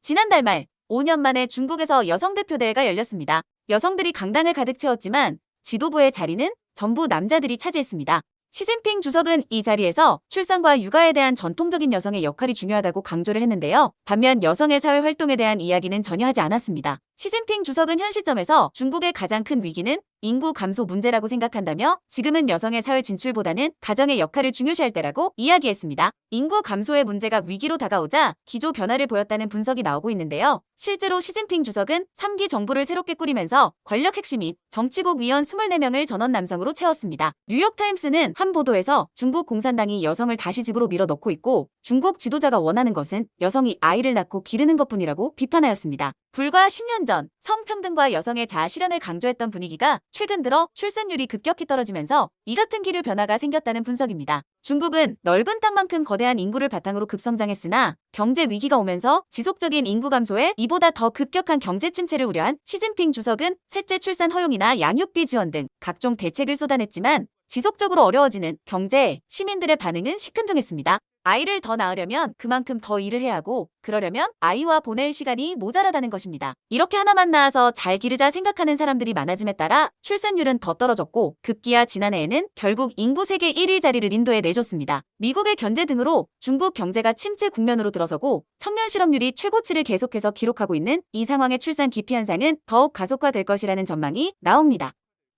지난달 말 5년 만에 중국에서 여성 대표대회가 열렸습니다. 여성들이 강당을 가득 채웠지만 지도부의 자리는 전부 남자들이 차지했습니다. 시진핑 주석은 이 자리에서 출산과 육아에 대한 전통적인 여성의 역할이 중요하다고 강조를 했는데요. 반면 여성의 사회 활동에 대한 이야기는 전혀 하지 않았습니다. 시진핑 주석은 현 시점에서 중국의 가장 큰 위기는 인구 감소 문제라고 생각한다며 지금은 여성의 사회 진출보다는 가정의 역할을 중요시할 때라고 이야기했습니다. 인구 감소의 문제가 위기로 다가오자 기조 변화를 보였다는 분석이 나오고 있는데요. 실제로 시진핑 주석은 3기 정부를 새롭게 꾸리면서 권력 핵심 및 정치국 위원 24명을 전원 남성으로 채웠습니다. 뉴욕타임스는 한 보도에서 중국 공산당이 여성을 다시 집으로 밀어넣고 있고 중국 지도자가 원하는 것은 여성이 아이를 낳고 기르는 것뿐이라고 비판하였습니다. 불과 10년 전 성평등과 여성의 자아 실현을 강조했던 분위기가 최근 들어 출산율이 급격히 떨어지면서 이 같은 기류 변화가 생겼다는 분석입니다. 중국은 넓은 땅만큼 거대한 인구를 바탕으로 급성장했으나 경제 위기가 오면서 지속적인 인구 감소에 이보다 더 급격한 경제 침체를 우려한 시진핑 주석은 셋째 출산 허용이나 양육비 지원 등 각종 대책을 쏟아냈지만 지속적으로 어려워지는 경제에 시민들의 반응은 시큰둥했습니다. 아이를 더 낳으려면 그만큼 더 일을 해야 하고 그러려면 아이와 보낼 시간이 모자라다는 것입니다. 이렇게 하나만 낳아서 잘 기르자 생각하는 사람들이 많아짐에 따라 출산율은 더 떨어졌고 급기야 지난해에는 결국 인구 세계 1위 자리를 인도에 내줬습니다. 미국의 견제 등으로 중국 경제가 침체 국면으로 들어서고 청년 실업률이 최고치를 계속해서 기록하고 있는 이 상황의 출산 기피 현상은 더욱 가속화될 것이라는 전망이 나옵니다.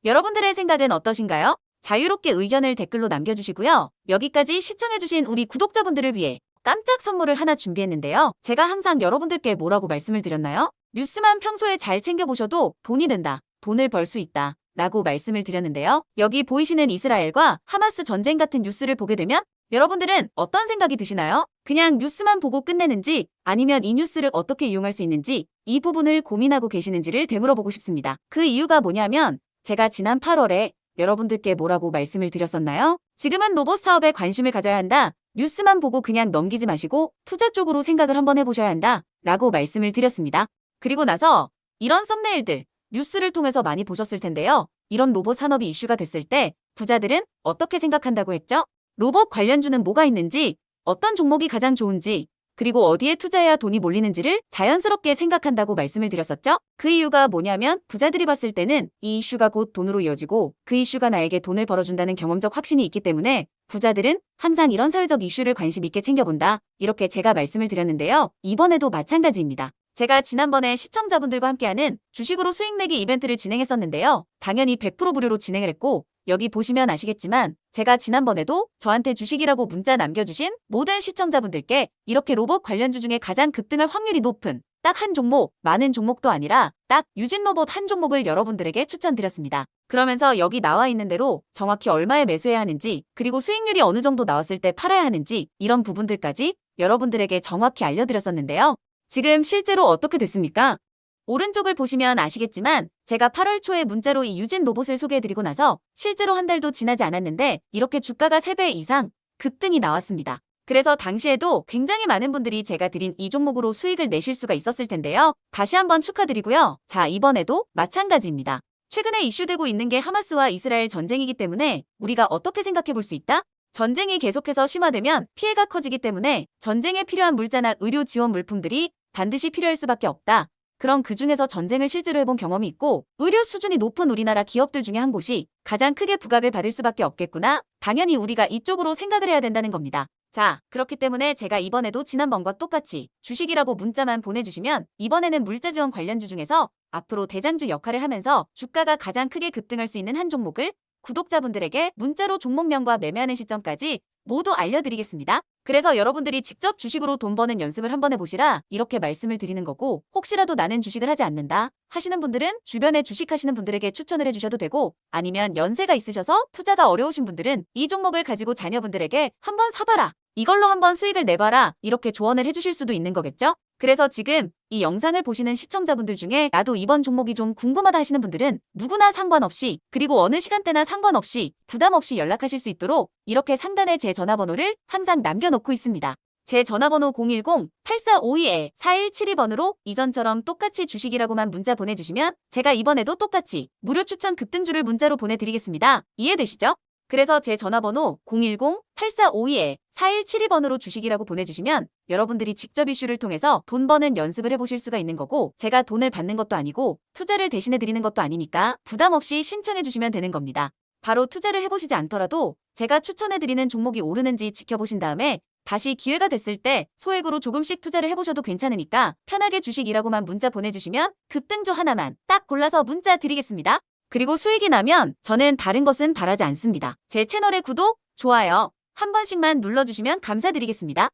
여러분들의 생각은 어떠신가요? 자유롭게 의견을 댓글로 남겨주시고요. 여기까지 시청해주신 우리 구독자분들을 위해 깜짝 선물을 하나 준비했는데요. 제가 항상 여러분들께 뭐라고 말씀을 드렸나요? 뉴스만 평소에 잘 챙겨보셔도 돈이 된다, 돈을 벌 수 있다 라고 말씀을 드렸는데요. 여기 보이시는 이스라엘과 하마스 전쟁 같은 뉴스를 보게 되면 여러분들은 어떤 생각이 드시나요? 그냥 뉴스만 보고 끝내는지 아니면 이 뉴스를 어떻게 이용할 수 있는지 이 부분을 고민하고 계시는지를 되물어보고 싶습니다. 그 이유가 뭐냐면 제가 지난 8월에 여러분들께 뭐라고 말씀을 드렸었나요? 지금은 로봇 사업에 관심을 가져야 한다. 뉴스만 보고 그냥 넘기지 마시고 투자 쪽으로 생각을 한번 해보셔야 한다. 라고 말씀을 드렸습니다. 그리고 나서 이런 썸네일들, 뉴스를 통해서 많이 보셨을 텐데요. 이런 로봇 산업이 이슈가 됐을 때 부자들은 어떻게 생각한다고 했죠? 로봇 관련주는 뭐가 있는지, 어떤 종목이 가장 좋은지, 그리고 어디에 투자해야 돈이 몰리는지를 자연스럽게 생각한다고 말씀을 드렸었죠? 그 이유가 뭐냐면 부자들이 봤을 때는 이 이슈가 곧 돈으로 이어지고 그 이슈가 나에게 돈을 벌어준다는 경험적 확신이 있기 때문에 부자들은 항상 이런 사회적 이슈를 관심 있게 챙겨본다. 이렇게 제가 말씀을 드렸는데요. 이번에도 마찬가지입니다. 제가 지난번에 시청자분들과 함께하는 주식으로 수익 내기 이벤트를 진행했었는데요. 당연히 100% 무료로 진행을 했고 여기 보시면 아시겠지만 제가 지난번에도 저한테 주식이라고 문자 남겨주신 모든 시청자분들께 이렇게 로봇 관련주 중에 가장 급등할 확률이 높은 딱 한 종목, 많은 종목도 아니라 딱 유진 로봇 한 종목을 여러분들에게 추천드렸습니다. 그러면서 여기 나와 있는 대로 정확히 얼마에 매수해야 하는지 그리고 수익률이 어느 정도 나왔을 때 팔아야 하는지 이런 부분들까지 여러분들에게 정확히 알려드렸었는데요. 지금 실제로 어떻게 됐습니까? 오른쪽을 보시면 아시겠지만 제가 8월 초에 문자로 이 유진 로봇을 소개해드리고 나서 실제로 한 달도 지나지 않았는데 이렇게 주가가 3배 이상 급등이 나왔습니다. 그래서 당시에도 굉장히 많은 분들이 제가 드린 이 종목으로 수익을 내실 수가 있었을 텐데요. 다시 한번 축하드리고요. 자, 이번에도 마찬가지입니다. 최근에 이슈되고 있는 게 하마스와 이스라엘 전쟁이기 때문에 우리가 어떻게 생각해 볼 수 있다? 전쟁이 계속해서 심화되면 피해가 커지기 때문에 전쟁에 필요한 물자나 의료 지원 물품들이 반드시 필요할 수밖에 없다. 그럼 그 중에서 전쟁을 실제로 해본 경험이 있고 의료 수준이 높은 우리나라 기업들 중에 한 곳이 가장 크게 부각을 받을 수밖에 없겠구나. 당연히 우리가 이쪽으로 생각을 해야 된다는 겁니다. 자, 그렇기 때문에 제가 이번에도 지난번과 똑같이 주식이라고 문자만 보내주시면 이번에는 물자 지원 관련주 중에서 앞으로 대장주 역할을 하면서 주가가 가장 크게 급등할 수 있는 한 종목을 구독자분들에게 문자로 종목명과 매매하는 시점까지 모두 알려드리겠습니다. 그래서 여러분들이 직접 주식으로 돈 버는 연습을 한번 해보시라 이렇게 말씀을 드리는 거고 혹시라도 나는 주식을 하지 않는다 하시는 분들은 주변에 주식하시는 분들에게 추천을 해주셔도 되고 아니면 연세가 있으셔서 투자가 어려우신 분들은 이 종목을 가지고 자녀분들에게 한번 사봐라. 이걸로 한번 수익을 내봐라. 이렇게 조언을 해주실 수도 있는 거겠죠? 그래서 지금 이 영상을 보시는 시청자분들 중에 나도 이번 종목이 좀 궁금하다 하시는 분들은 누구나 상관없이 그리고 어느 시간대나 상관없이 부담 없이 연락하실 수 있도록 이렇게 상단에 제 전화번호를 항상 남겨놓고 있습니다. 제 전화번호 010-8452-4172번으로 이전처럼 똑같이 주식이라고만 문자 보내주시면 제가 이번에도 똑같이 무료 추천 급등주를 문자로 보내드리겠습니다. 이해되시죠? 그래서 제 전화번호 010-8452-4172번으로 주식이라고 보내주시면 여러분들이 직접 이슈를 통해서 돈 버는 연습을 해보실 수가 있는 거고, 제가 돈을 받는 것도 아니고 투자를 대신해드리는 것도 아니니까 부담 없이 신청해주시면 되는 겁니다. 바로 투자를 해보시지 않더라도 제가 추천해드리는 종목이 오르는지 지켜보신 다음에 다시 기회가 됐을 때 소액으로 조금씩 투자를 해보셔도 괜찮으니까 편하게 주식이라고만 문자 보내주시면 급등주 하나만 딱 골라서 문자 드리겠습니다. 그리고 수익이 나면 저는 다른 것은 바라지 않습니다. 제 채널의 구독, 좋아요 한 번씩만 눌러주시면 감사드리겠습니다.